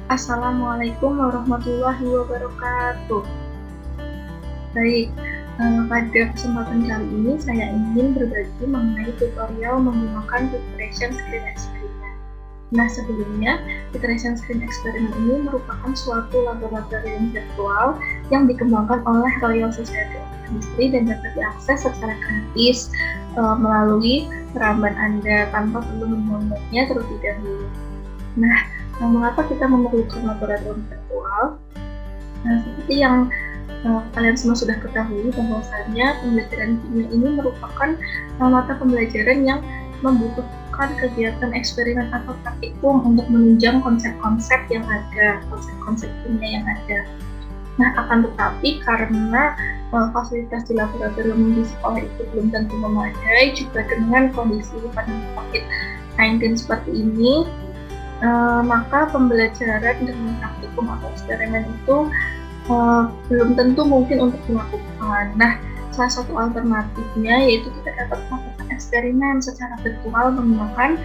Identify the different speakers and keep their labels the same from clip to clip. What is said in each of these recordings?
Speaker 1: Assalamualaikum warahmatullahi wabarakatuh. Baik, pada kesempatan kali ini saya ingin berbagi mengenai tutorial menggunakan Preparation Screen Experiment. Nah, sebelumnya, Preparation Screen Experiment ini merupakan suatu laboratorium virtual yang dikembangkan oleh Royal Society of Chemistry dan dapat diakses secara gratis melalui peramban Anda tanpa perlu mendownloadnya terlebih dahulu. Nah, mengapa kita memerlukan laboratorium virtual? Nah, seperti yang kalian semua sudah ketahui bahwasannya pembelajaran kimia ini merupakan mata pembelajaran yang membutuhkan kegiatan eksperimen atau praktikum untuk menunjang konsep-konsep yang ada, konsep-konsep kimia yang ada. Nah, akan tetapi karena fasilitas di laboratorium di sekolah itu belum tentu memadai, juga dengan kondisi pandemi COVID-19 seperti ini, maka pembelajaran dengan praktikum atau eksperimen itu belum tentu mungkin untuk dilakukan. Nah, salah satu alternatifnya yaitu kita dapat melakukan eksperimen secara virtual menggunakan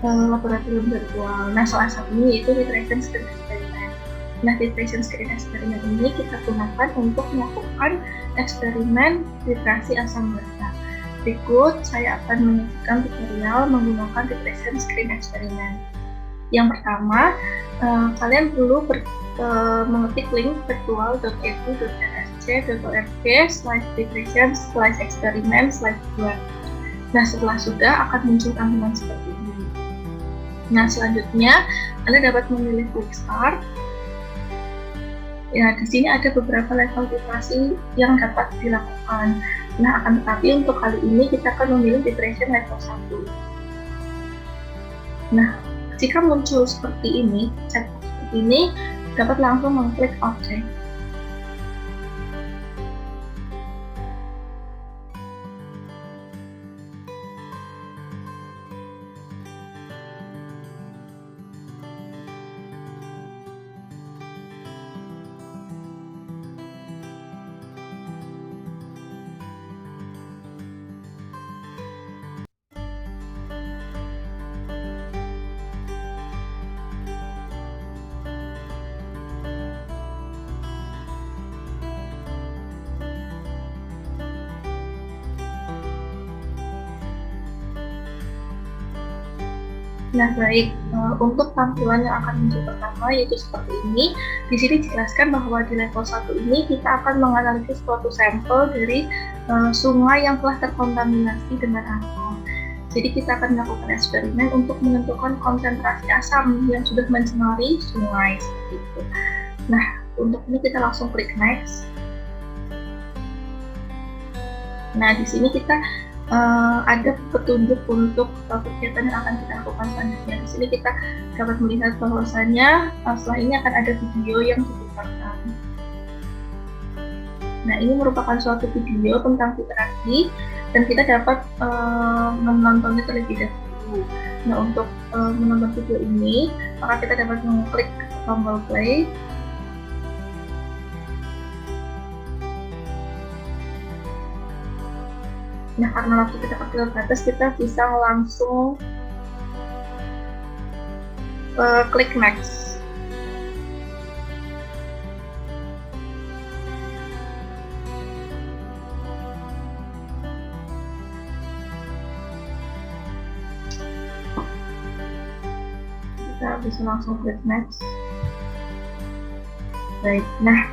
Speaker 1: laboratorium virtual. Nah, salah satunya yaitu Preparation Screen Experiment. Nah, Preparation Screen Experiment ini kita gunakan untuk melakukan eksperimen filtrasi asam basa. Berikut saya akan menunjukkan tutorial menggunakan Preparation Screen Experiment. Yang pertama, kalian perlu mengetik link virtual.edu.rsc.org/preparation/experiment/2. Nah, setelah sudah akan muncul tampilan seperti ini. Nah, selanjutnya Anda dapat memilih quick start. Ya, di sini ada beberapa level filtrasi yang dapat dilakukan. Nah, akan tetapi untuk kali ini kita akan memilih preparation level 1. Nah, jika muncul seperti ini, checkbox seperti ini, dapat langsung mengklik OK. Nah, baik, untuk tampilan yang akan muncul pertama yaitu seperti ini. Di sini dijelaskan bahwa di level 1 ini kita akan menganalisis suatu sampel dari sungai yang telah terkontaminasi dengan alkohol. Jadi kita akan melakukan eksperimen untuk menentukan konsentrasi asam yang sudah mencemari sungai seperti itu. Nah, untuk ini kita langsung klik next. Nah, di sini kita ada petunjuk untuk kegiatan yang akan kita lakukan selanjutnya. Di sini kita dapat melihat bahwasannya setelah ini akan ada video yang diputarkan. Nah, ini merupakan suatu video tentang filtrasi dan kita dapat menontonnya terlebih dahulu. Nah, untuk menonton video ini, maka kita dapat mengklik tombol play. Nah, karena waktu kita terbatas, kita bisa langsung klik next. Kita bisa langsung klik next. Baik, nah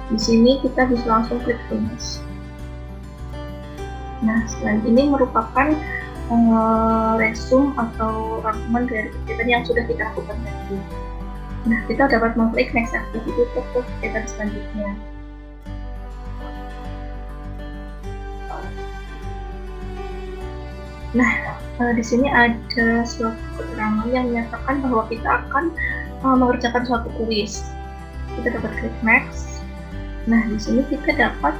Speaker 1: di sini kita bisa langsung klik finish. Nah, selain ini merupakan resume atau rangkuman dari kegiatan yang sudah kita lakukan tadi. Nah, kita dapat mengklik next activity untuk kegiatan selanjutnya. Nah, di sini ada suatu keterangan yang menyatakan bahwa kita akan mengerjakan suatu kuis. Kita dapat klik next. Nah, di sini kita dapat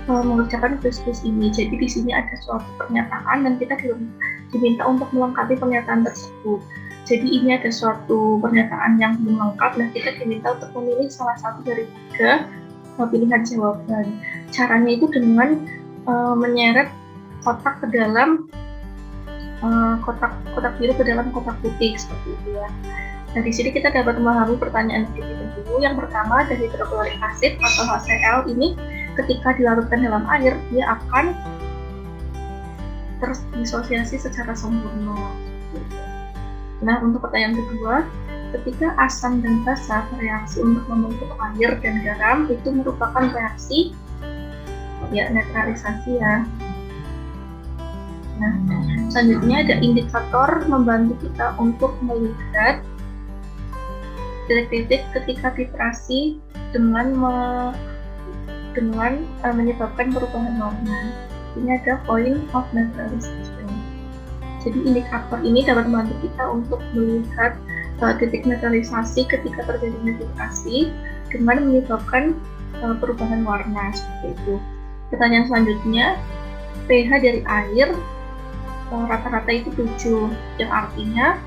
Speaker 1: mengerjakan kuis-kuis ini. Jadi di sini ada suatu pernyataan dan kita diminta untuk melengkapi pernyataan tersebut. Jadi ini ada suatu pernyataan yang belum lengkap. Nah, kita diminta untuk memilih salah satu dari 3 pilihan jawaban. Caranya itu dengan menyeret kotak ke dalam kotak biru ke dalam kotak putih seperti itu ya. Nah, di sini kita dapat memahami pertanyaan berikut dulu. Yang pertama, dari hidroklorik asid atau HCl ini ketika dilarutkan dalam air, dia akan terdisosiasi secara sempurna. Nah, untuk pertanyaan kedua, ketika asam dan basa bereaksi untuk membentuk air dan garam, itu merupakan reaksi netralisasi ya. Nah, selanjutnya ada indikator membantu kita untuk melihat titik-titik ketika titrasi dengan menyebabkan perubahan warna. Ini ada point of neutralization. Jadi indikator ini dapat membantu kita untuk melihat titik neutralisasi ketika terjadinya titrasi dengan menyebabkan perubahan warna seperti itu. Pertanyaan selanjutnya, pH dari air rata-rata itu 7, yang artinya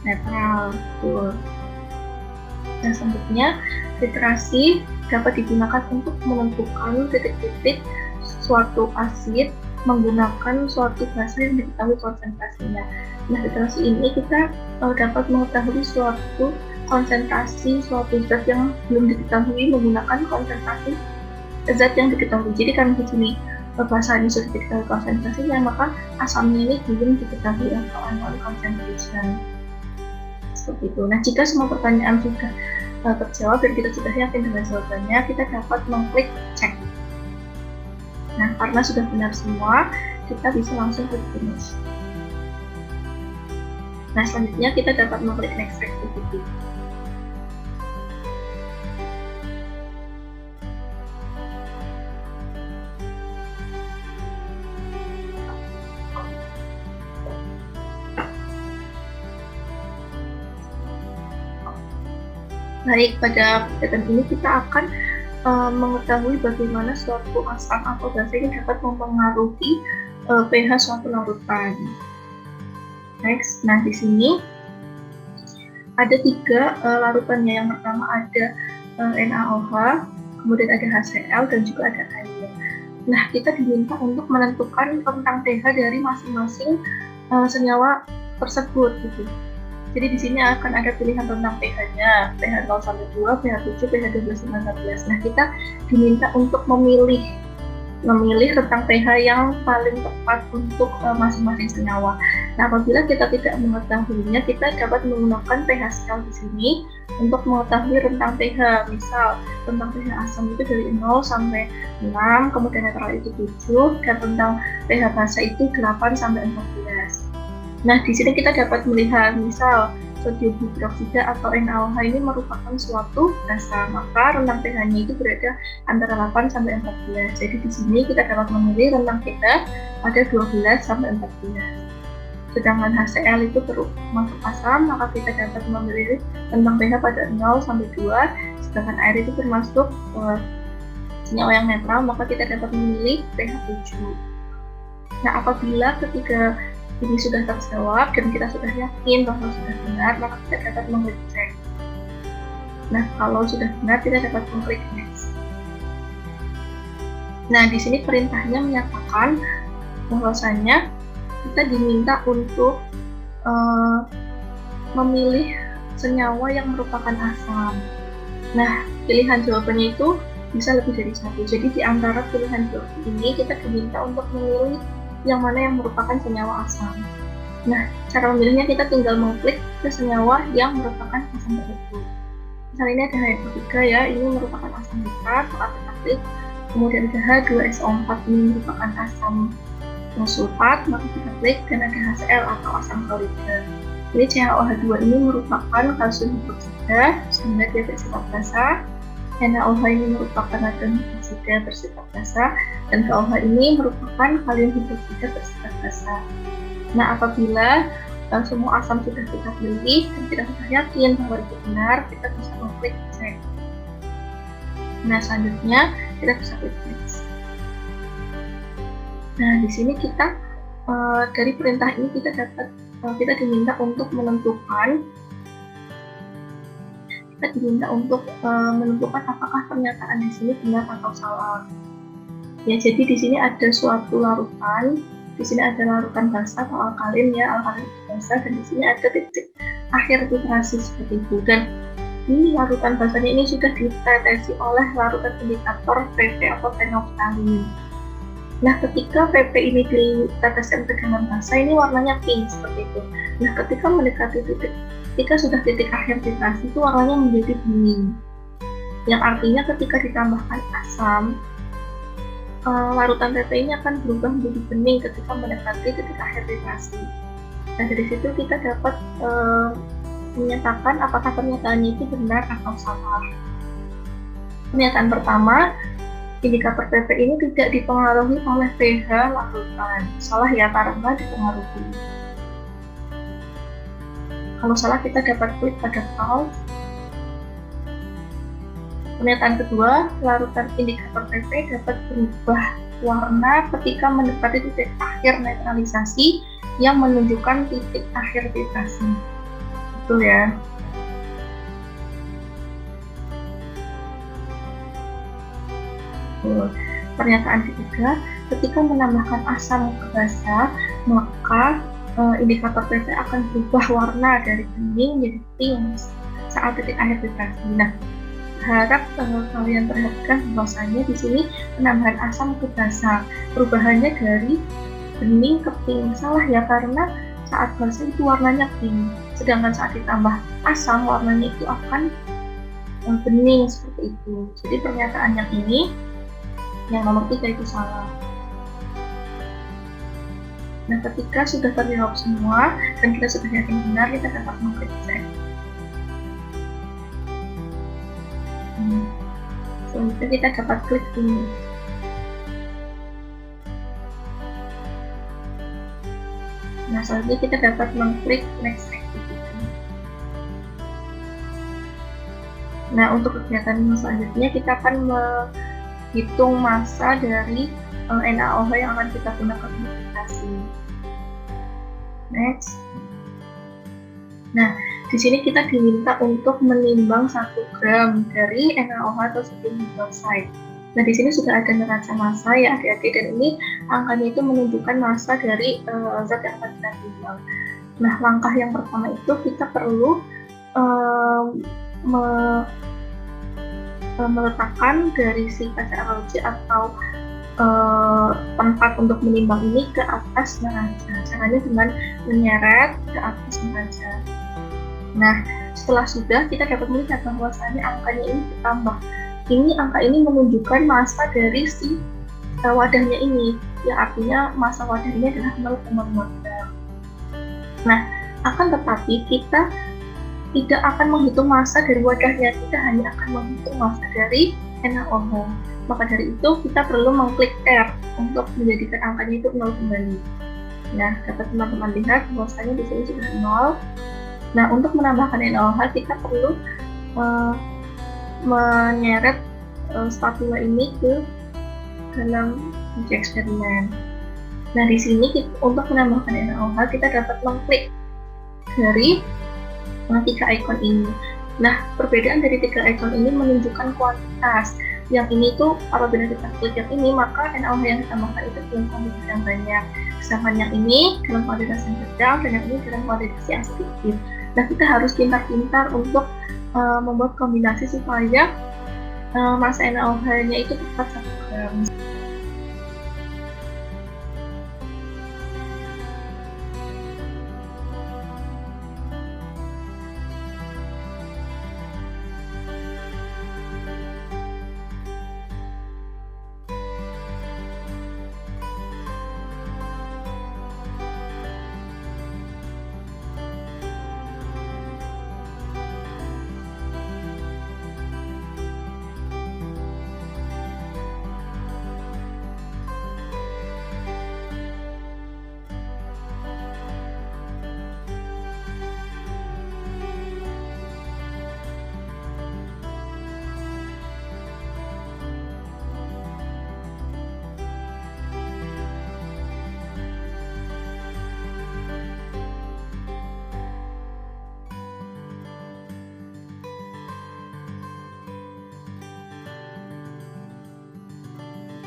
Speaker 1: netral. Betul. Nah, selanjutnya titrasi dapat digunakan untuk menentukan titik-titik suatu asid menggunakan suatu basa yang diketahui konsentrasinya. Nah, titrasi ini kita dapat mengetahui suatu konsentrasi suatu zat yang belum diketahui menggunakan konsentrasi zat yang diketahui. Jadi kan di sini basa ini sudah diketahui konsentrasinya, maka asamnya ini belum diketahui atau unknown concentration. Seperti itu. Nah, jika semua pertanyaan sudah terjawab dan kita sudah yakin dengan jawabannya, kita dapat mengklik cek. Nah, karena sudah benar semua, kita bisa langsung klik finish. Nah, selanjutnya kita dapat mengklik next activity. Baik, pada kegiatan ini kita akan mengetahui bagaimana suatu asam atau basa ini dapat mempengaruhi pH suatu larutan. Next, nah di sini ada 3 larutannya. Yang pertama ada NaOH, kemudian ada HCl, dan juga ada air. Nah, kita diminta untuk menentukan rentang pH dari masing-masing senyawa tersebut gitu. Jadi di sini akan ada pilihan tentang pH-nya, pH 0 sampai 2, pH 7, pH 12 sampai 14. Nah, kita diminta untuk memilih rentang pH yang paling tepat untuk masing-masing senyawa. Nah, apabila kita tidak mengetahuinya, kita dapat menggunakan pH scale di sini untuk mengetahui rentang pH. Misal, rentang pH asam itu dari 0 sampai 6, kemudian netral itu 7, dan rentang pH basa itu 8 sampai 14. Nah, di sini kita dapat melihat misal sodium hidroksida atau NaOH ini merupakan suatu basa, maka rentang pH-nya itu berada antara 8 sampai 14. Jadi di sini kita dapat memilih rentang pH pada 12 sampai 14. Sedangkan HCl itu termasuk asam, maka kita dapat memilih rentang pH pada 0 sampai 2. Sedangkan air itu termasuk senyawa yang netral, maka kita dapat memilih pH 7. Nah, apabila ketika ini sudah terjawab dan kita sudah yakin bahwa sudah benar, maka kita dapat mengklik cek. Nah, kalau sudah benar, kita dapat mengklik next. Nah, di sini perintahnya menyatakan bahwasannya kita diminta untuk memilih senyawa yang merupakan asam. Nah, pilihan jawabannya itu bisa lebih dari satu. Jadi di antara pilihan jawaban ini kita diminta untuk memilih yang mana yang merupakan senyawa asam. Nah, cara memilihnya kita tinggal mengklik ke senyawa yang merupakan asam tersebut. Misalnya ini ada H3 ya, ini merupakan asam nitrat, maka kita klik. Kemudian ada H2SO4, ini merupakan asam sulfat, maka kita klik, dan ada HCl atau asam klorida. Jadi CaOH2 ini merupakan kalsium hidroksida sehingga dia bersifat basa. NaOH ini merupakan natrium hidroksida bersifat basa, dan KOH ini merupakan kalium hidroksida bersifat basa. Nah, apabila semua asam sudah kita pilih dan kita sudah yakin bahwa itu benar, kita bisa mengklik cek. Nah, selanjutnya kita bisa klik next. Nah, di sini kita dari perintah ini kita diminta untuk menentukan apakah pernyataan di sini benar atau salah. Ya, jadi di sini ada suatu larutan Di sini ada larutan basa atau alkalin ya, alkalin itu basa, dan di sini ada titik akhir titrasi seperti itu. Dan di larutan basanya ini sudah ditetesi oleh larutan indikator PP atau fenolftalein. Nah, ketika PP ini diteteskan ke dalam basa, ini warnanya pink seperti itu. Nah, ketika mendekati ketika sudah titik akhir titrasi, itu warnanya menjadi bening. Yang artinya ketika ditambahkan asam, larutan PP ini akan berubah menjadi bening ketika mendekati titik akhir titrasi. Nah, dari situ kita dapat menyatakan apakah pernyataannya itu benar atau salah. Pernyataan pertama, indikator PP ini tidak dipengaruhi oleh pH larutan. Salah ya, karena dipengaruhi. Kalau salah kita dapat klik pada false. Pernyataan kedua, larutan indikator PP dapat berubah warna ketika mendekati titik akhir netralisasi yang menunjukkan titik akhir titrasi. Betul ya. Pernyataan ketiga, ketika menambahkan asam ke basa, maka indikator PP akan berubah warna dari bening menjadi pink saat titik akhir titrasi. Nah, harap kalian perhatikan bahwasanya di sini penambahan asam ke basa, perubahannya dari bening ke pink. Salah ya, karena saat basa itu warnanya pink, sedangkan saat ditambah asam warnanya itu akan bening seperti itu. Jadi pernyataan yang ini, yang nomor 3 itu salah. Nah, ketika sudah terjawab semua dan kita sudah yakin benar, kita dapat mengklik cek. Selanjutnya kita dapat klik ini. Nah, selanjutnya kita dapat mengklik next activity. Nah, untuk kegiatan selanjutnya kita akan menghitung massa dari NaOH yang akan kita gunakan untuk titrasi. Next. Nah, di sini kita diminta untuk menimbang 1 gram dari NaOH atau sodium hidroksida. Nah, di sini sudah ada neraca massa ya adik-adik, dan ini angkanya itu menunjukkan massa dari zat yang akan kita timbang. Nah, langkah yang pertama itu kita perlu meletakkan dari si kaca ROC atau tempat untuk menimbang ini ke atas neraca. Caranya dengan menyeret ke atas neraca. Nah, setelah sudah, kita dapat melihat bahwasannya angkanya ini bertambah. Angka ini menunjukkan massa dari si wadahnya ini, yang artinya massa wadah ini adalah 0,5 gram. Nah, akan tetapi kita tidak akan menghitung massa dari wadahnya, kita hanya akan menghitung massa dari NaOH. Maka dari itu kita perlu mengklik R untuk menjadikan angkanya itu 0 kembali. Nah, dapat teman-teman lihat bahwasanya di sini sudah 0. Nah, untuk menambahkan NaOH kita perlu menyeret spatula ini ke dalam uji eksperimen. Nah, di sini untuk menambahkan NaOH kita dapat mengklik dari 3 ikon ini. Nah, perbedaan dari 3 ikon ini menunjukkan kuantitas. Yang ini tuh apabila kita klik yang ini, maka NaOH yang ditambahkan itu dalam kuantitas yang banyak. Sedangkan yang ini dalam kuantitas yang sedang, dan yang ini dalam kuantitas yang sedikit. Nah, kita harus pintar-pintar untuk membuat kombinasi supaya massa NaOH-nya itu tepat 1 gram.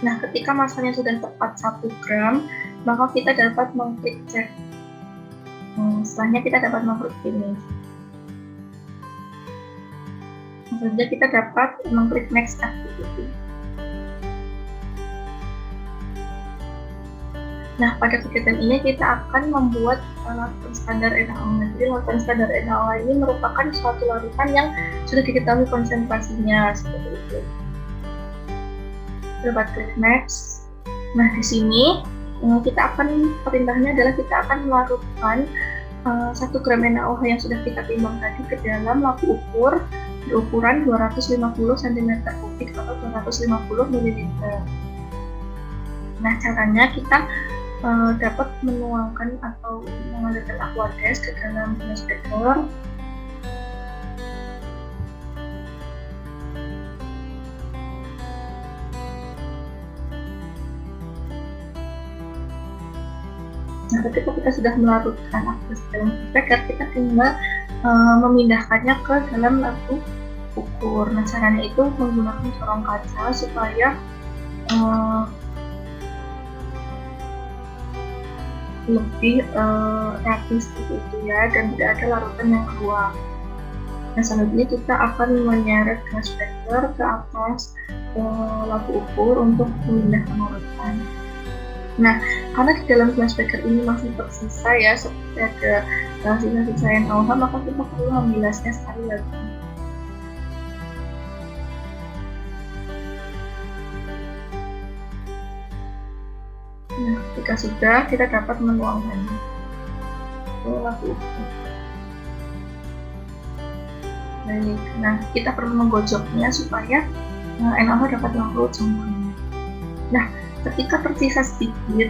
Speaker 1: Nah, ketika massanya sudah tepat 1 gram, maka kita dapat mengklik cek. Setelahnya kita dapat mengklik finish. Selanjutnya kita dapat mengklik next activity. Nah, pada kegiatan ini kita akan membuat larutan standar NaOH. Jadi larutan standar NaOH ini merupakan suatu larutan yang sudah diketahui konsentrasinya seperti itu. Dapat klik next. Nah, di sini perintahnya adalah kita akan melarutkan 1 gram NaOH yang sudah kita timbang tadi ke dalam labu ukur berukuran 250 cm3 atau 250 ml. Nah, caranya kita dapat menuangkan atau mengalirkan aqua gas ke dalam glass beaker. Nah, ketika kita sudah melarutkan aqua gas ke dalam glass beaker, kita tinggal memindahkannya ke dalam labu ukur. Nah, caranya itu menggunakan corong kaca supaya lebih rapi seperti itu ya, dan tidak ada larutan yang keluar. Nah, selanjutnya kita akan menyeret glass beaker ke atas labu ukur untuk memindahkan larutan. Nah, karena di dalam glass beaker ini masih tersisa ya, seperti ada sisa-sisa NaOH, maka kita perlu membilasnya sekali lagi. Nah, ketika sudah, kita dapat menuangkannya ke labu ukur. Baik, nah kita perlu menggojoknya supaya NaOH dapat larut semuanya. Nah, ketika tersisa sedikit,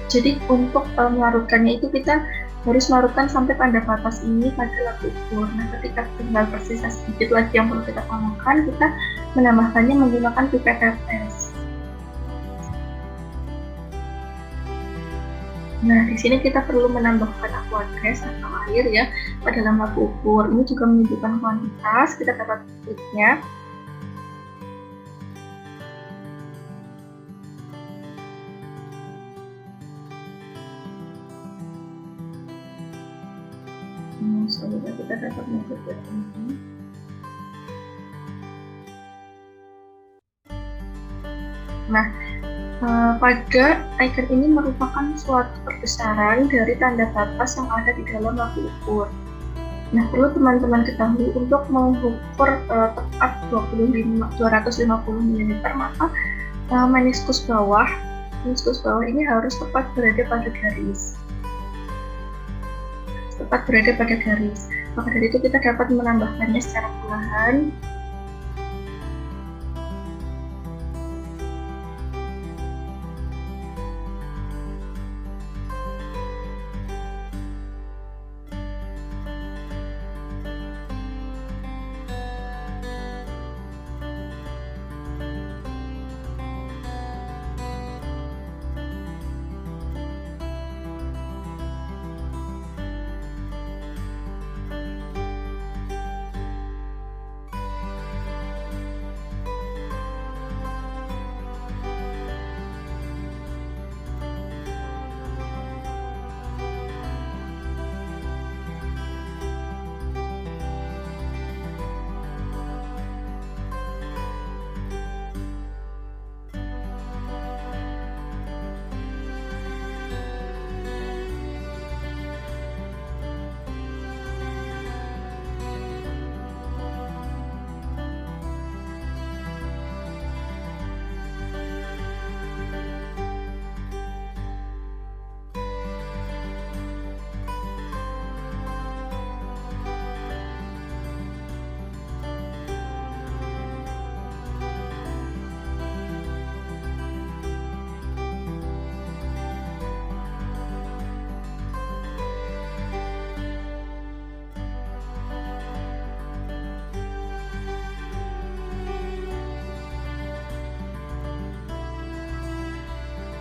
Speaker 1: jadi untuk melarutkannya itu kita harus larutkan sampai tanda batas ini pada labu ukur. Nah, ketika tinggal tersisa sedikit lagi yang perlu kita tambahkan, kita menambahkannya menggunakan pipet tetes. Nah, di sini kita perlu menambahkan aqua gas atau air ya pada dalam labu ukur. Ini juga menunjukkan kuantitas, kita dapat kliknya. Selanjutnya kita dapat mengklik ini. Nah, pada icon ini merupakan suatu perbesaran dari tanda batas yang ada di dalam labu ukur. Nah, perlu teman-teman ketahui untuk mengukur tepat 250 ml, maka meniskus bawah ini harus tepat berada pada garis. Maka dari itu kita dapat menambahkannya secara perlahan.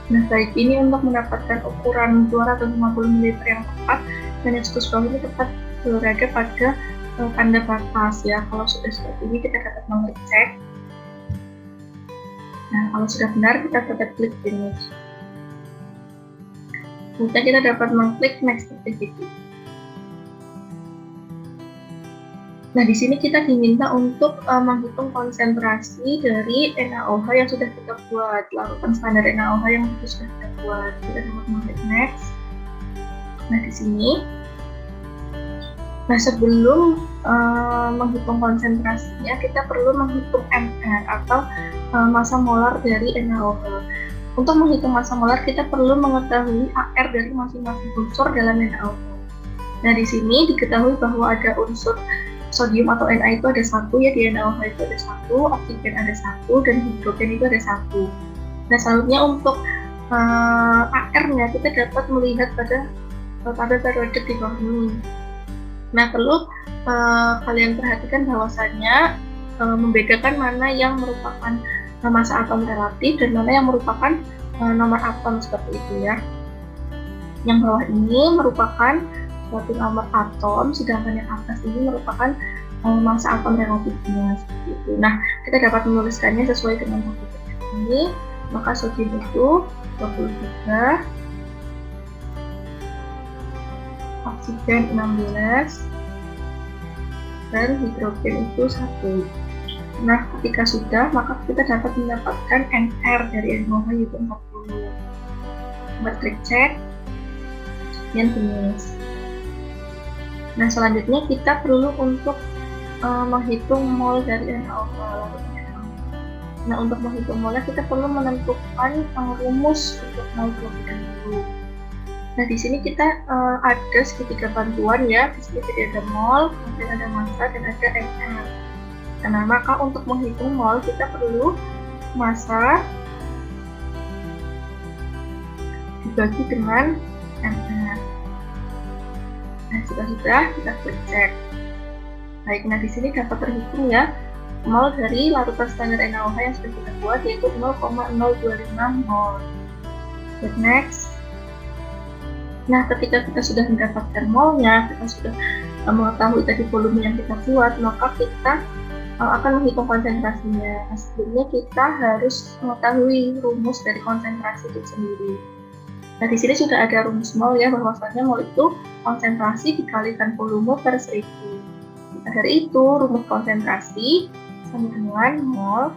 Speaker 1: Nah, baik, ini untuk mendapatkan ukuran 250 ml yang tepat, meniskus bawah ini tepat berada pada tanda batas ya. Kalau sudah seperti ini kita dapat mengecek. Nah, kalau sudah benar kita dapat klik finish. Kemudian kita dapat mengklik next activity. Nah, di sini kita diminta untuk menghitung konsentrasi dari NaOH yang sudah kita buat, larutan standar NaOH yang sudah kita buat. Kita dapat mengklik next. Nah, di sini. Nah, sebelum menghitung konsentrasinya, kita perlu menghitung MR atau massa molar dari NaOH. Untuk menghitung massa molar, kita perlu mengetahui AR dari masing-masing unsur dalam NaOH. Nah, di sini diketahui bahwa ada unsur sodium atau Na itu ada satu, ya, di NaOH itu ada satu, oksigen ada satu, dan hidrogen itu ada satu. Nah, selanjutnya untuk AR-nya kita dapat melihat pada tabel periodik di bawah ini. Nah, perlu kalian perhatikan bahwasannya membedakan mana yang merupakan massa atom relatif dan mana yang merupakan nomor atom seperti itu, ya. Yang bawah ini merupakan suatu nomor atom, sedangkan yang atas ini merupakan massa atom relatifnya seperti itu. Nah, kita dapat menuliskannya sesuai dengan tabel ini. Maka sodium itu 23, oksigen 16, dan hidrogen itu 1. Nah, ketika sudah, maka kita dapat mendapatkan NR dari NaOH yaitu 40. Klik cek, dan finish. Nah, selanjutnya kita perlu untuk menghitung mol dari NaOH. Nah, untuk menghitung molnya kita perlu menentukan rumus untuk mol terlebih dahulu. Nah, di sini kita ada segitiga bantuan, ya. Di sini ada mol, kemudian ada massa, dan ada NR. Nah, maka untuk menghitung mol kita perlu massa dibagi dengan NR. Nah, sudah kita klik cek. Baik, nah di sini dapat terhitung, ya, mol dari larutan standar NaOH yang sudah kita buat yaitu 0,025 mol. Klik next. Nah, ketika kita sudah mendapatkan molnya, kita sudah mengetahui tadi volume yang kita buat, maka kita akan menghitung konsentrasinya. Nah, sebelumnya kita harus mengetahui rumus dari konsentrasi itu sendiri. Nah, di sini sudah ada rumus mol, ya, bahwasanya mol itu konsentrasi dikalikan volume per 1000. Nah, dari itu rumus konsentrasi sama dengan mol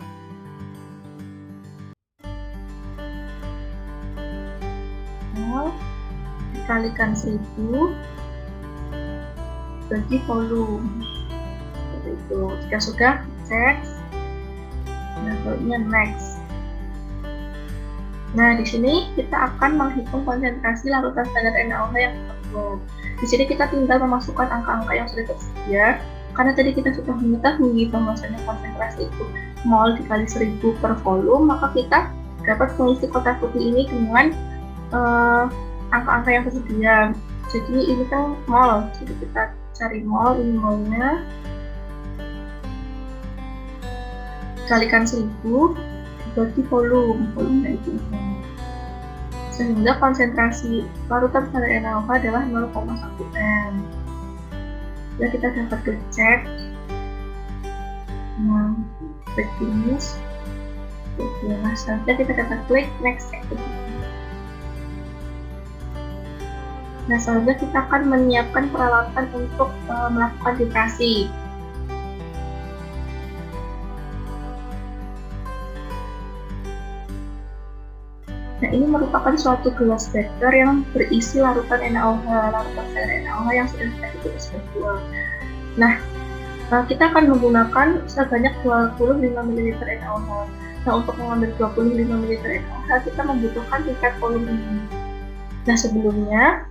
Speaker 1: dikalikan 1000 bagi volume. Seperti itu. Jika sudah, cek. Nah, selanjutnya next. Nah, di sini kita akan menghitung konsentrasi larutan standar NaOH yang kita buat. Di sini kita tinggal memasukkan angka-angka yang sudah tersedia. Karena tadi kita sudah mengetahui bahwasanya konsentrasi itu mol dikali 1000 per volume, maka kita dapat mengisi kotak putih ini dengan angka-angka yang tersedia. Jadi ini kan mol, jadi kita cari mol, ini molnya. Kalikan 1000 dibagi volume itu. Sehingga konsentrasi larutan standar NaOH adalah 0,1 m. Ya, kita dapat klik cek. Nah, klik finish. Oke, nah selanjutnya kita dapat klik next activity. Nah, selanjutnya kita akan menyiapkan peralatan untuk melakukan filtrasi. Nah, ini merupakan suatu gelas beker yang berisi larutan NaOH, larutan standar NaOH yang sudah kita tulis berdua. Nah, kita akan menggunakan sebanyak 25 ml NaOH. Nah, untuk mengambil 25 ml NaOH, kita membutuhkan pipet volume ini. Nah, sebelumnya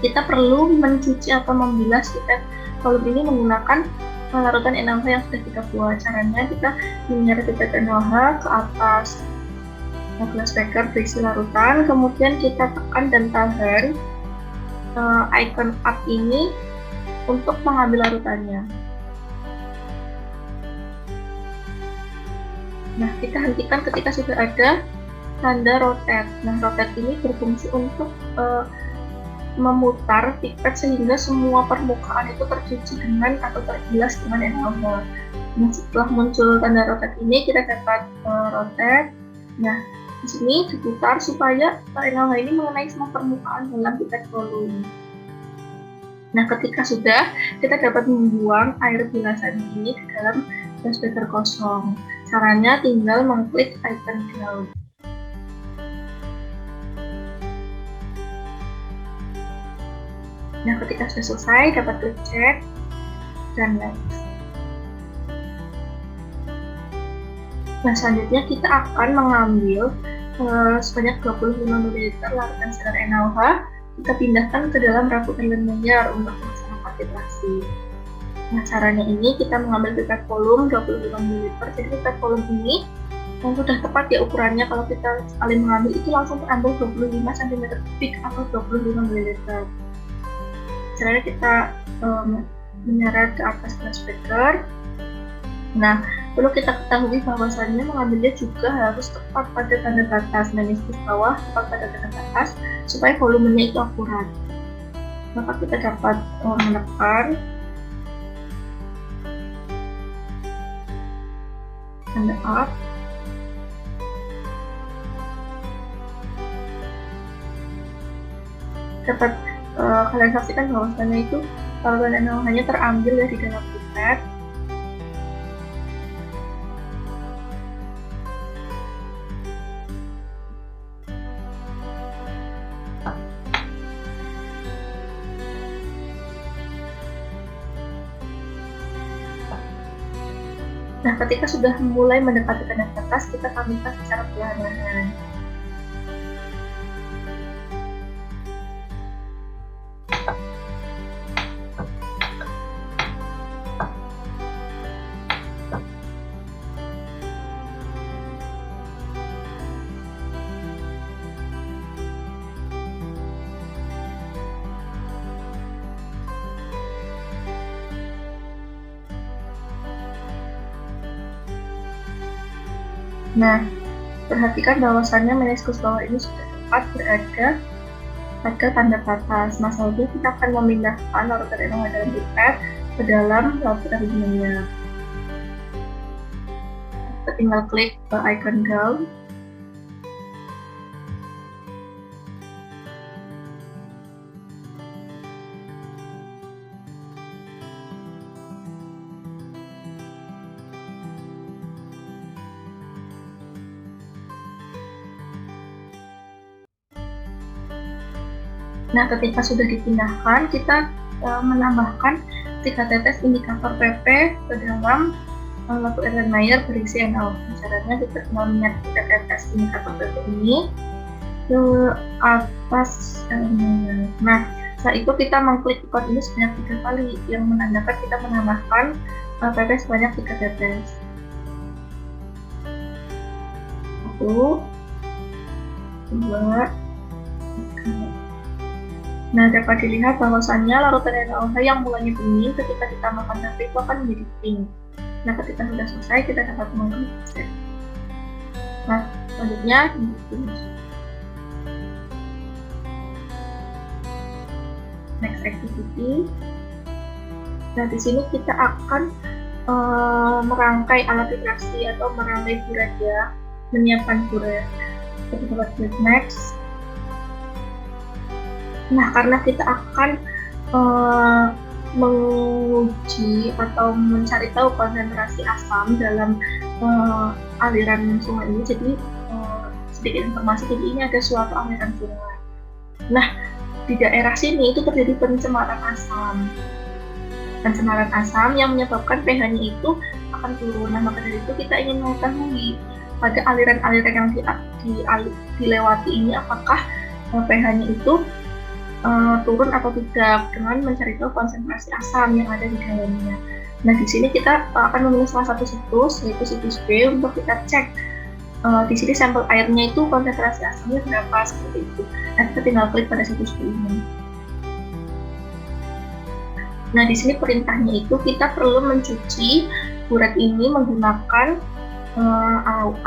Speaker 1: kita perlu mencuci atau membilas pipet volume ini menggunakan larutan NaOH yang sudah kita buat. Caranya kita menyeret pipet NaOH ke atas gelas beker berisi larutan, kemudian kita tekan dan tahan icon up ini untuk mengambil larutannya. Nah, kita hentikan ketika sudah ada tanda rotate. Nah, rotate ini berfungsi untuk memutar pipet sehingga semua permukaan itu tercuci dengan atau terbilas dengan NaOH. Nah, setelah muncul tanda rotate ini, kita dapat rotate. Nah, Di sini diputar supaya NaOH ini mengenai semua permukaan dalam pipet volume. Nah, ketika sudah, kita dapat membuang air bilasan ini ke dalam glass beaker kosong. Caranya tinggal mengklik icon down. Nah, ketika sudah selesai, dapat klik cek dan next. Nah, selanjutnya kita akan mengambil sebanyak 25 ml larutan standar NaOH, kita pindahkan ke dalam raku Erlenmeyer untuk melaksanakan titrasi. Nah, caranya ini kita mengambil pipet volume 25 ml. Jadi pipet volume ini yang sudah tepat ya ukurannya, kalau kita sekali mengambil itu langsung terambil 25 cm3 atau 25 ml. Caranya kita menyeret ke atas glass beaker. Nah, perlu kita ketahui bahwasannya mengambilnya juga harus tepat pada tanda batas, manis di bawah tepat pada tanda batas supaya volumenya itu akurat. Maka kita dapat menekan tanda up, dapat kalian saksikan bahwasannya itu larutan NaOH-nya terambil dari dalam pipet. Nah, ketika sudah mulai mendekati tanda batas, kita tambahkan secara perlahan-lahan. Nah, perhatikan bahwasannya meniskus bawah ini sudah tepat berada pada tanda batas. Nah, selanjutnya kita akan memindahkan larutan NaOH dalam pipet ke dalam larutan Erlenmeyer. Kita tinggal klik icon down. Nah, ketika sudah dipindahkan, kita menambahkan 3 tetes indikator PP ke dalam laku Erlenmeyer berisi NaOH. Caranya kita tinggal menyeret 3 tetes indikator PP ini ke atas Erlenmeyer. Nah, setelah itu kita mengklik ikon ini sebanyak 3 kali, yang menandakan kita menambahkan PP sebanyak 3 tetes. 1, 2, 3. Nah, dapat dilihat bahwasannya larutan NaOH yang mulanya bening ketika ditambahkan PP itu akan menjadi pink. Nah, ketika sudah selesai, kita dapat mengklik save. Nah, selanjutnya next activity. Nah, di sini kita akan merangkai alat titrasi atau merangkai buret ya, menyiapkan buret. Kita dapat klik next. Nah, karena kita akan menguji atau mencari tahu konsentrasi asam dalam aliran sungai ini, jadi sedikit informasi, jadi ini ada suatu aliran sungai. Nah, di daerah sini itu terjadi pencemaran asam. Pencemaran asam yang menyebabkan pH-nya itu akan turun. Nah, maka dari itu kita ingin mengetahui pada aliran-aliran yang dilewati ini apakah pH-nya itu turun atau tidak, dengan mencari tahu konsentrasi asam yang ada di dalamnya. Nah, di sini kita akan memilih salah satu situs, yaitu situs B, untuk kita cek di sini sampel airnya itu konsentrasi asamnya berapa, seperti itu. Nah, kita tinggal klik pada situs B ini. Nah, di sini perintahnya itu kita perlu mencuci buret ini menggunakan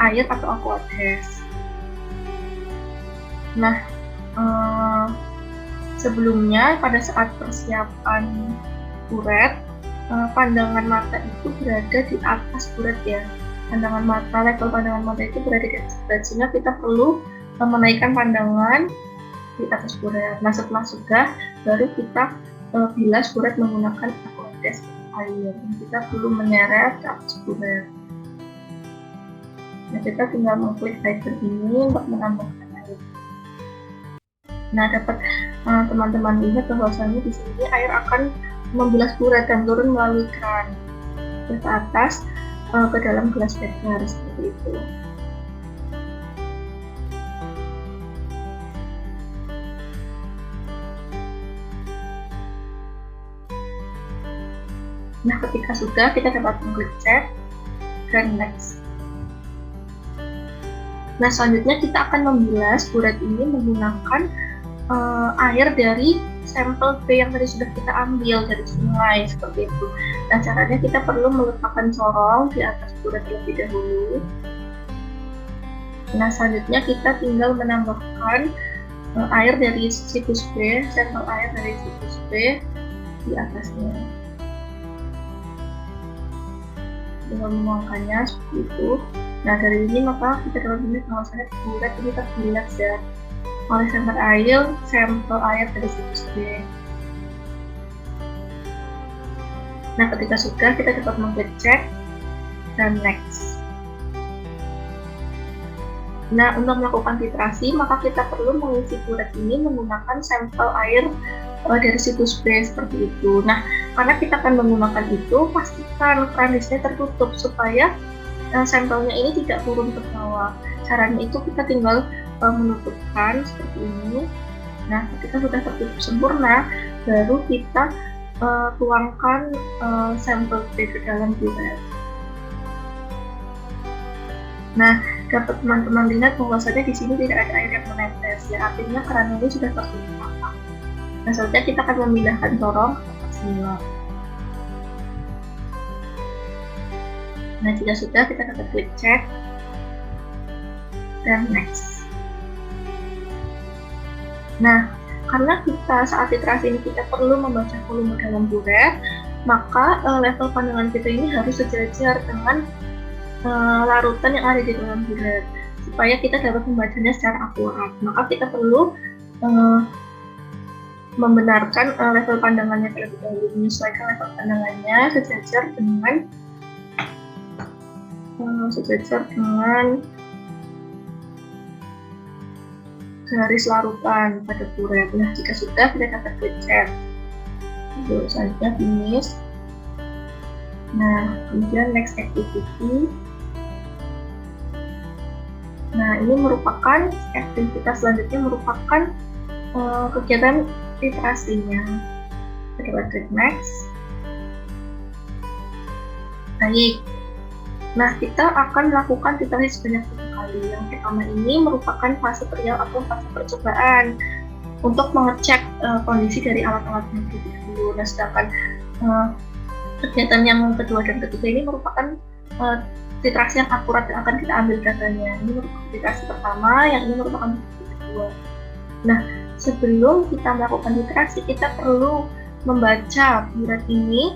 Speaker 1: air atau aquatest. Nah, sebelumnya pada saat persiapan buret, pandangan mata itu berada di atas buret ya. pandangan mata, level pandangan mata itu berada di atas bulat, sehingga kita perlu menaikkan pandangan di atas bulat. Nah, setelah sudah, baru kita bilas bulat menggunakan aqueous air. Kita perlu menyeret ke atas bulat. Nah, kita tinggal mengklik icon ini untuk menambahkan air. Nah, dapat teman-teman lihat bahwasanya di sini air akan membilas bulat dan turun melalui keran ke atas ke dalam gelas beker seperti itu. Nah, ketika sudah, kita dapat mengklik cek dan next. Nah, selanjutnya kita akan membilas bulat ini menggunakan air dari sampel B yang tadi sudah kita ambil dari sungai seperti itu. Nah, caranya kita perlu meletakkan corong di atas bulat terlebih dahulu. Nah, selanjutnya kita tinggal menambahkan air dari situs B, sampel air dari situs B di atasnya. Tinggal menuangkannya seperti itu. Nah, dari ini maka kita dapat melihat bahwasanya bulat ini terbilas ya oleh sampel air dari situs B. Nah, ketika sudah, kita dapat mengklik cek dan next. Nah, untuk melakukan titrasi, maka kita perlu mengisi bulat ini menggunakan sampel air dari situs B seperti itu. Nah, karena kita akan menggunakan itu, pastikan keran disnya tertutup supaya sampelnya ini tidak turun ke bawah. Caranya itu kita tinggal menutupkan seperti ini. Nah, ketika sudah tertutup sempurna, baru kita tuangkan sampel B ke dalam bulat. Nah, dapat teman-teman lihat bahwasanya di sini tidak ada air yang menetes, ya artinya keran ini sudah tertutup rapat. Nah, selanjutnya kita akan memindahkan corong ke atas semula. Nah, jika sudah, kita dapat klik cek dan next. Nah, karena kita saat titrasi ini kita perlu membaca volume dalam bulat, maka level pandangan kita ini harus sejajar dengan larutan yang ada di dalam bulat supaya kita dapat membacanya secara akurat. Maka kita perlu membenarkan level pandangannya terlebih dahulu, menyesuaikan level pandangannya sejajar dengan garis larutan pada bulat. Nah, jika sudah, kita dapat klik cek. Lalu selanjutnya finish. Nah, kemudian next activity. Nah, ini merupakan aktivitas selanjutnya merupakan kegiatan titrasinya. Kita dapat klik next. Baik. Nah, kita akan melakukan titrasi sebanyak 3 kali. Yang pertama ini merupakan fase trial atau fase percobaan untuk mengecek kondisi dari alat-alatnya dulu. Nah, sedangkan kegiatan yang kedua dan ketiga ini merupakan titrasi yang akurat yang akan kita ambil datanya. Ini merupakan titrasi pertama, yang ini merupakan titrasi kedua. Nah, sebelum kita melakukan titrasi, kita perlu membaca bulat ini,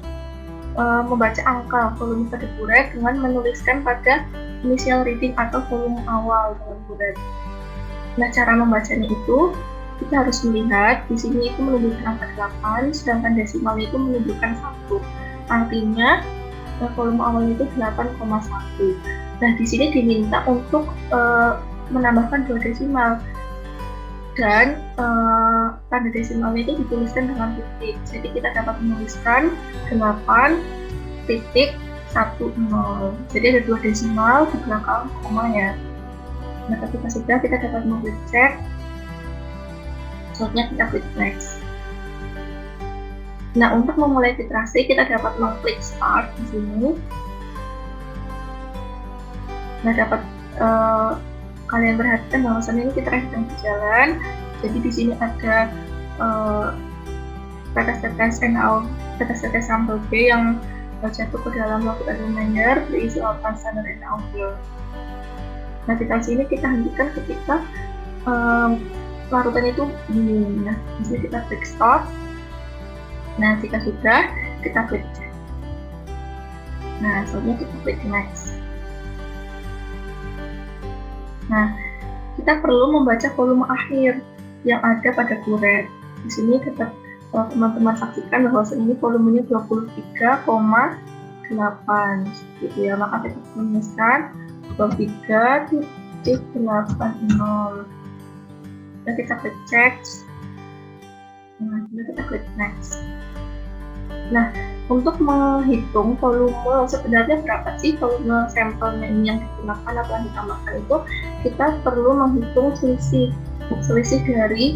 Speaker 1: membaca angka volume pada bulat dengan menuliskan pada initial reading atau volume awal dalam bulat. Nah, cara membacanya itu kita harus melihat di sini itu menunjukkan angka 8, sedangkan desimalnya itu menunjukkan 1. Artinya volume awalnya itu 8,1. Nah, di sini diminta untuk menambahkan 2 desimal dan tanda desimalnya itu dituliskan dengan titik. Jadi kita dapat menuliskan 8.10. Jadi ada 2 desimal di belakang koma ya. Nah, ketika sudah, kita dapat mengklik cek. Selanjutnya kita klik next. Nah, untuk memulai titrasi kita dapat mengklik start di sini. Nah, dapat kalian perhatikan bahwasannya ini titrasi sedang berjalan. Jadi di sini ada tetes-tetes sampel B yang jatuh ke dalam logic reminder berisi lautan standar NaOH. Nah, titrasi ini kita hentikan ketika larutan itu dingin. Nah, di sini kita klik stop. Nah, jika sudah, kita klik cek. Nah, selanjutnya kita klik next. Nah, kita perlu membaca volume akhir yang ada pada kuret. Di sini dapat teman-teman saksikan bahwa ini volumenya 23,8 gitu ya. Maka kita tuliskan 23.80. Dan kita klik check. Nah, kita klik next. Nah, untuk menghitung volume sebenarnya berapa sih volume sampelnya ini yang digunakan atau yang ditambahkan itu, kita perlu menghitung selisih dari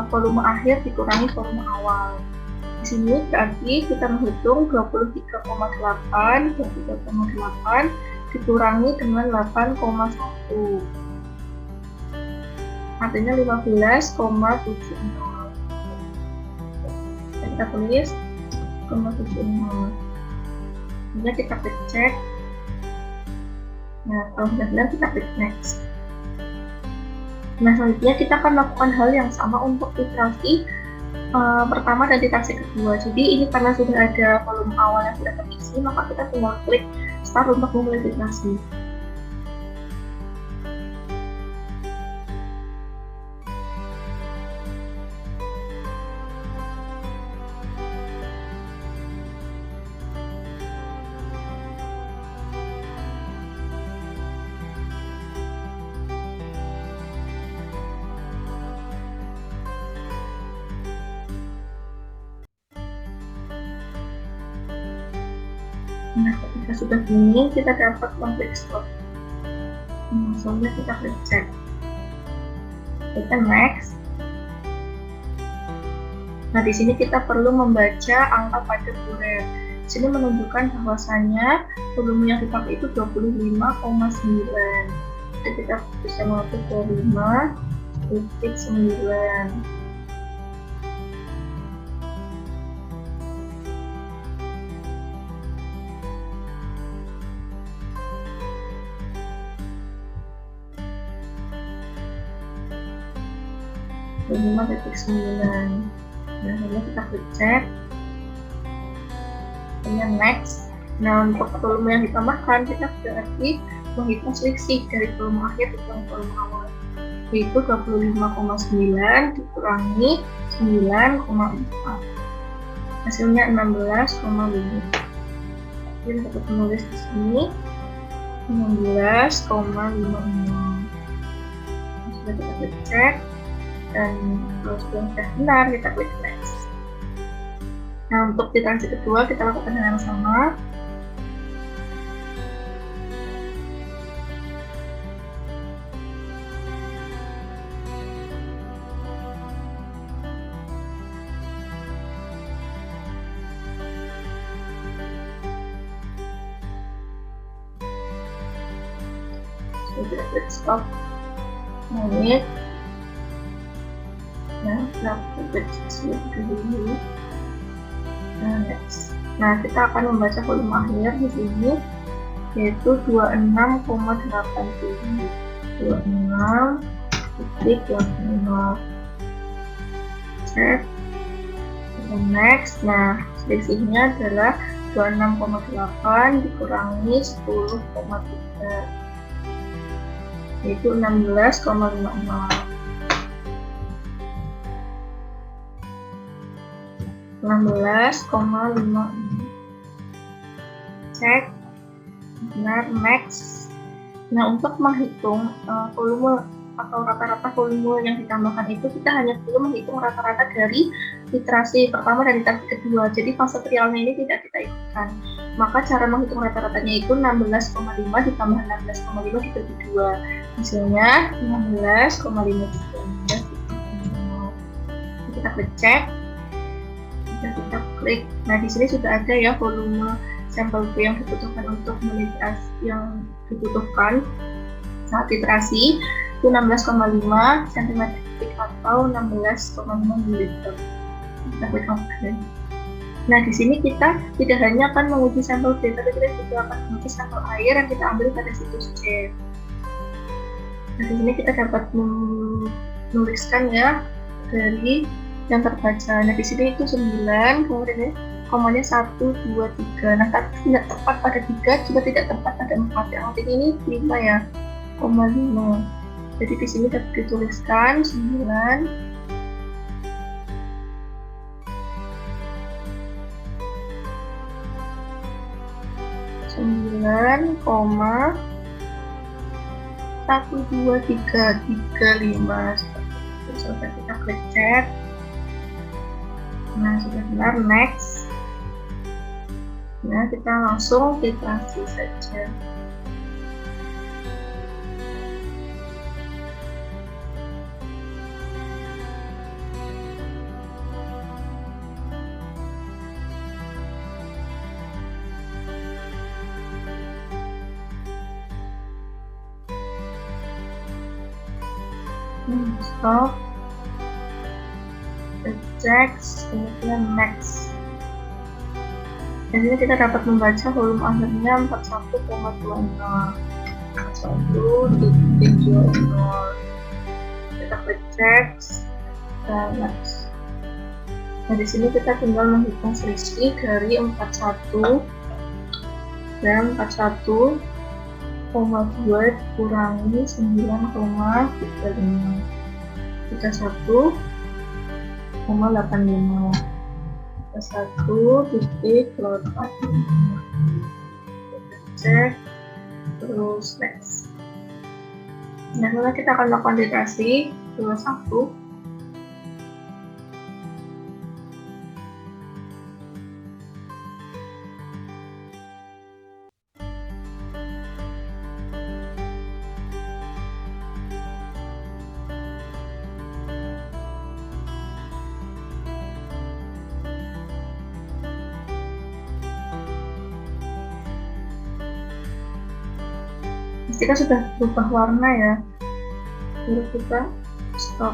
Speaker 1: volume akhir dikurangi volume awal. Di sini berarti kita menghitung 23,8 dikurangi dengan 8,1. Artinya 15,70. Kita tulis 0,70. Kemudian kita klik check. Nah, kalau sudah benar kita klik next. Nah, selanjutnya kita akan melakukan hal yang sama untuk iterasi pertama dan iterasi kedua. Jadi ini karena sudah ada volume awal yang sudah terisi, maka kita tinggal klik start untuk memulai iterasi. Nah, ketika sudah begini, kita dapat klik stop. Langsungnya kita klik check. Kita next. Nah, di sini kita perlu membaca angka pada kuret. Di sini menunjukkan bahwasanya volume yang dipakai itu 25,9. Jadi kita bisa mengatur 25,9. Nah, kemudian kita klik check. Kemudian next. Nah, untuk volume yang ditambahkan, kita berarti menghitung selisih dari volume akhir dengan volume awal, yaitu 25,9 dikurangi 9,4. Hasilnya 16,5. Kita dapat menulis di sini 16,56. Sudah kita klik check. Dan kalau sudah benar, kita klik next. Nah, untuk iterasi kedua kita lakukan dengan sama. Kita klik stop. Menit. Nah, kita klik dulu. Next. Nah, kita akan membaca volume akhir di sini, yaitu 26,87. 26,80. Check. Next. Nah, selisihnya adalah 26,8 dikurangi 10,3, yaitu 16,56. 16,56. Cek. Benar, next. Nah, untuk menghitung volume atau rata-rata volume yang ditambahkan itu, kita hanya perlu menghitung rata-rata dari iterasi pertama dan iterasi kedua. Jadi fase trialnya ini tidak kita ikutkan. Maka cara menghitung rata-ratanya itu 16,5 ditambah 16,5 dibagi 2. Hasilnya 16,5. Kita klik cek. Kita klik. Nah, di sini sudah ada ya volume sampel B yang dibutuhkan untuk meliterasi, yang dibutuhkan saat iterasi itu 16,5 cm atau 16,5 ml. Kita klik OK. Nah, di sini kita tidak hanya akan menguji sampel B, tapi kita juga akan menguji sampel air yang kita ambil pada situs C. Nah, di sini kita dapat menuliskan ya dari yang terbaca. Nah, di sini itu 9, kemudian komanya 1, 2, 3. Nah, tidak tepat pada 3, juga tidak tepat pada 4. Yang artinya ini 5 ya. Jadi di sini dapat dituliskan 9,12335. Sudah kita klik cek. Nah, sudah benar, next. Nah, kita langsung titrasi saja. Stop, cek, kemudian next. Dan ini kita dapat membaca volume akhirnya 41,26. 1,20. Kita klik cek dan next. Nah, di sini kita tinggal menghitung selisih dari 41 dan 41,2 dikurangi 9,35 31,85 31,85. Cek terus next. Nah, selanjutnya kita akan melakukan titrasi 21. Jika sudah berubah warna ya, baru kita stop.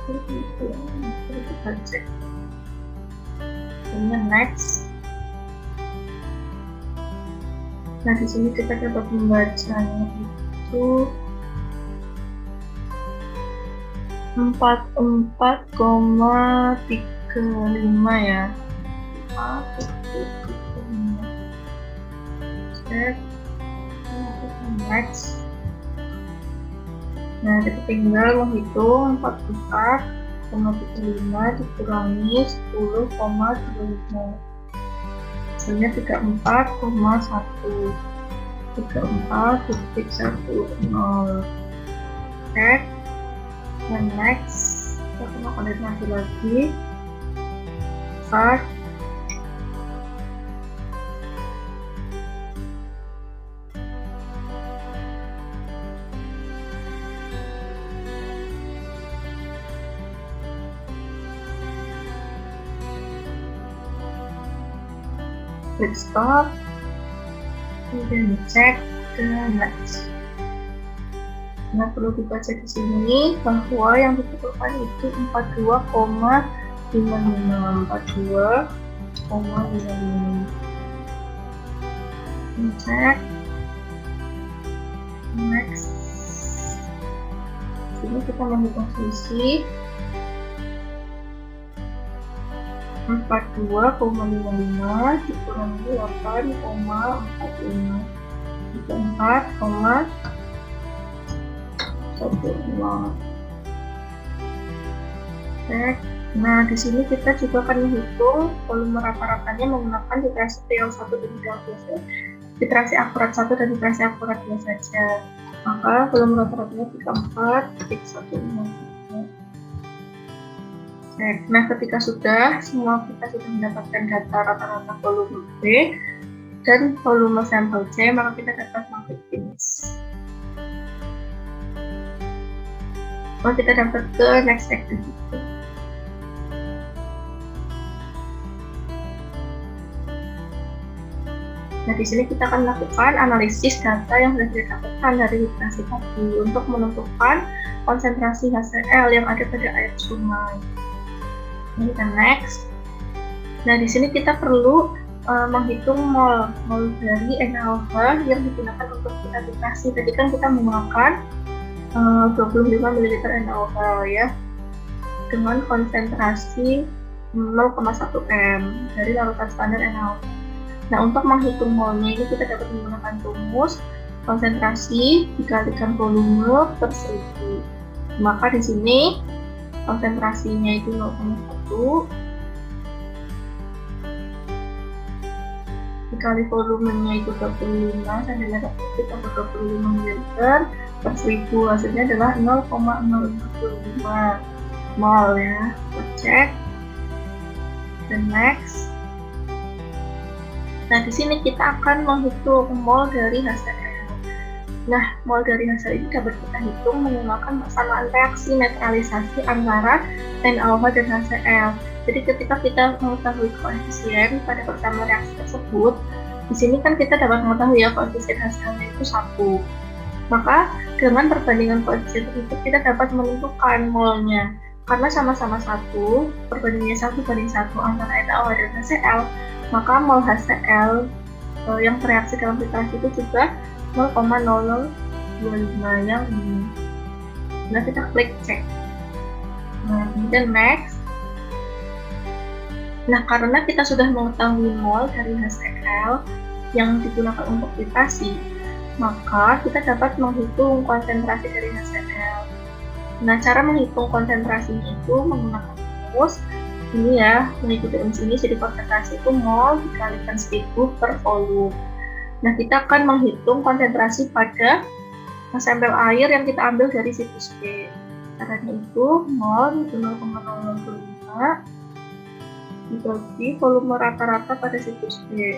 Speaker 1: Baru kita cek. Kemudian next. Nah, di sini kita dapat membacanya itu 44,35 ya. 44,35. Cek. Next. Nah, kita tinggal menghitung 44,35 dikurangi 10,25. Hasilnya 34,1. 34,10. Cek. Dan next. Kita akan konfirmasi lagi. Start. Klik stop, kemudian cek dan next. Nah, perlu dibaca di sini bahwa yang dibutuhkan itu 42,55. 42,55. Cek next. Sini kita menghitung selisih 42,55 dikurangi 8,45. 4,10. Cek. Nah, di sini kita juga akan menghitung volume rata-ratanya menggunakan titrasi TL1 dan TL2. Titrasi akurat 1 dan titrasi akurat 2 saja. Maka volume rata-ratanya 34,153. Nah, ketika semua kita sudah mendapatkan data rata-rata volume B dan volume sampel C, maka kita dapat mengklik finish. Lalu kita dapat ke next activity. Nah, di sini kita akan melakukan analisis data yang sudah didapatkan dari titrasi tadi untuk menentukan konsentrasi HCl yang ada pada air sungai. Ini kita next. Nah, di sini kita perlu menghitung mol dari NaOH yang digunakan untuk kita titrasi. Tadi kan kita menggunakan 25 ml NaOH ya, dengan konsentrasi 0,1 m dari larutan standar NaOH. Nah, untuk menghitung molnya ini kita dapat menggunakan rumus konsentrasi dikalikan volume per 1000. Maka di sini konsentrasinya itu 0,1 dikali volumenya itu 25 cm kubik atau 25 ml per 1000, hasilnya adalah 0,055 mol ya. Kita cek. Dan next. Nah, di sini kita akan menghitung mol dari HCl. Nah, mol dari HCl ini dapat kita hitung menggunakan persamaan reaksi netralisasi antara NaOH dan HCl. Jadi ketika kita mengetahui koefisien pada persamaan reaksi tersebut, di sini kan kita dapat mengetahui ya koefisien HCl-nya itu 1. Maka dengan perbandingan koefisien itu kita dapat menentukan molnya. Karena sama-sama 1, perbandingannya 1:1 antara NaOH dan HCl, maka mol HCl yang bereaksi dalam filtrasi itu juga 0,0025 yang ini. Nah, kita klik cek. Nah, kemudian next. Nah, karena kita sudah mengetahui mol dari HCl yang digunakan untuk filtrasi, maka kita dapat menghitung konsentrasi dari HCl. Nah, cara menghitung konsentrasinya itu menggunakan rumus ini ya, mengikuti rumus ini. Jadi konsentrasi itu mol dikalikan 1000 per volume. Nah, kita akan menghitung konsentrasi pada sampel air yang kita ambil dari situs B. Caranya itu mol itu 0,025 dibagi volume rata-rata pada situs B.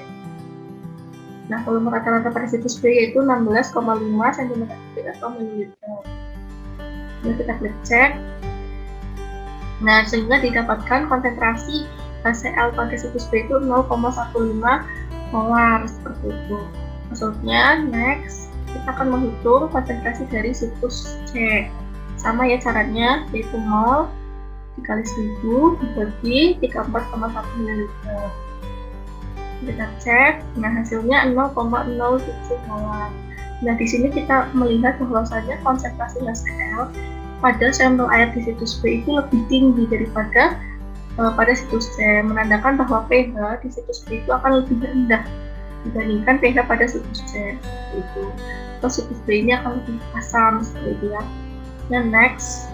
Speaker 1: Nah, volume rata-rata pada situs B yaitu 16,5 cm atau mililiter. Nah, kita klik cek. Nah, sehingga didapatkan konsentrasi HCl pada situs B itu 0,15 molar seperti itu. Maksudnya, next kita akan menghitung konsentrasi dari situs C. Sama ya caranya, yaitu mol dikali 1000 dibagi 34,1 ml. Kita cek. Nah, hasilnya 0,07 molar. Nah, di sini kita melihat bahwasanya konsentrasi HCl pada sampel air di situs B itu lebih tinggi daripada pada situs C, menandakan bahwa pH di situs B itu akan lebih rendah dibandingkan pH pada situs C. Itu. Atau situs B ini akan lebih asam seperti itu ya. Nah, next.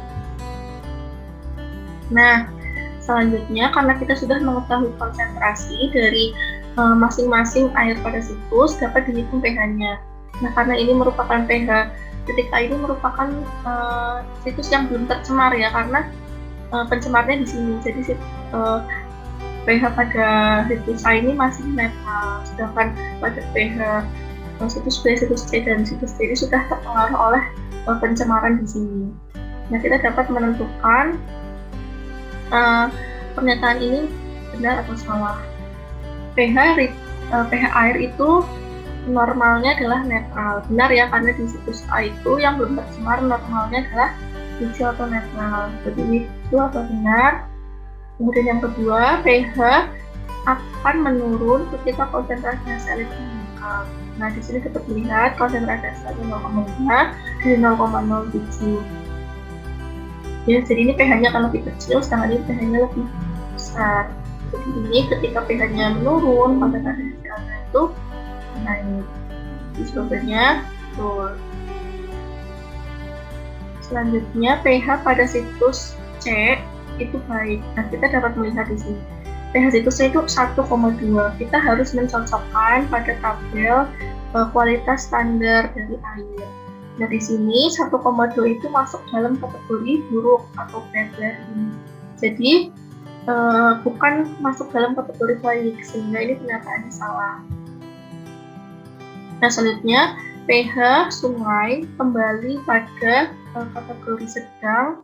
Speaker 1: Nah, selanjutnya karena kita sudah mengetahui konsentrasi dari masing-masing air pada situs, dapat dihitung pH-nya. Nah, karena ini merupakan pH titik A ini merupakan situs yang belum tercemar ya, karena pencemarnya di sini. Jadi pH pada situs A ini masih netral, sedangkan pada pH situs B, situs C, dan situs D ini sudah terpengaruh oleh pencemaran di sini. Nah, kita dapat menentukan pernyataan ini benar atau salah. pH air itu normalnya adalah netral. Benar ya, karena di situs A itu yang belum tercemar normalnya adalah hijau atau netral. Jadi itu atau benar. Kemudian yang kedua, pH akan menurun ketika konsentrasi HCl itu meningkat. Nah, di sini dapat melihat konsentrasi HCl 0,5 dari 0,07. Ya, jadi ini pH-nya akan lebih kecil, sedangkan ini pH-nya lebih besar. Jadi ini ketika pH-nya menurun, konsentrasi HCl-nya itu naik. Di jawabannya betul. Selanjutnya, pH pada situs C itu baik. Nah, kita dapat melihat di sini. pH situs C itu 1,2. Kita harus mencocokkan pada tabel kualitas standar dari air. Nah, di sini 1,2 itu masuk dalam kategori buruk atau bad ini. Jadi, bukan masuk dalam kategori baik, sehingga ini penyataannya salah. Nah, selanjutnya, pH sungai kembali pada kategori sedang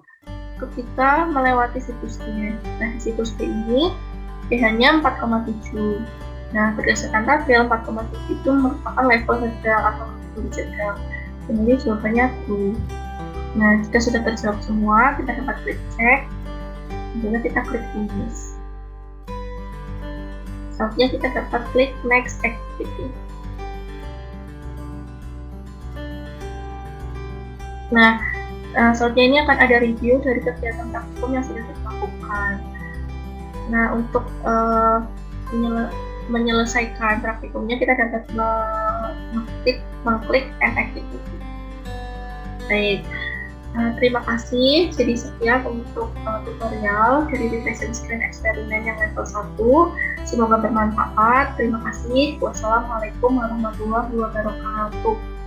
Speaker 1: ketika melewati situs D. Nah, di situs D ini pH-nya 4,7. Nah, berdasarkan tabel 4,7 itu merupakan level sedang atau kategori sedang. Jadi jawabannya true. Nah, jika sudah terjawab semua, kita dapat klik cek. Kemudian kita klik finish. Selanjutnya kita dapat klik next activity. Nah, selanjutnya ini akan ada review dari kegiatan praktikum yang sudah dilakukan. Nah, untuk menyelesaikan praktikumnya, kita dapat mengetik mengklik Add Activity. Baik, terima kasih. Jadi sekian untuk tutorial dari Reflection Screen Eksperimen yang level 1. Semoga bermanfaat. Terima kasih. Wassalamualaikum warahmatullahi wabarakatuh.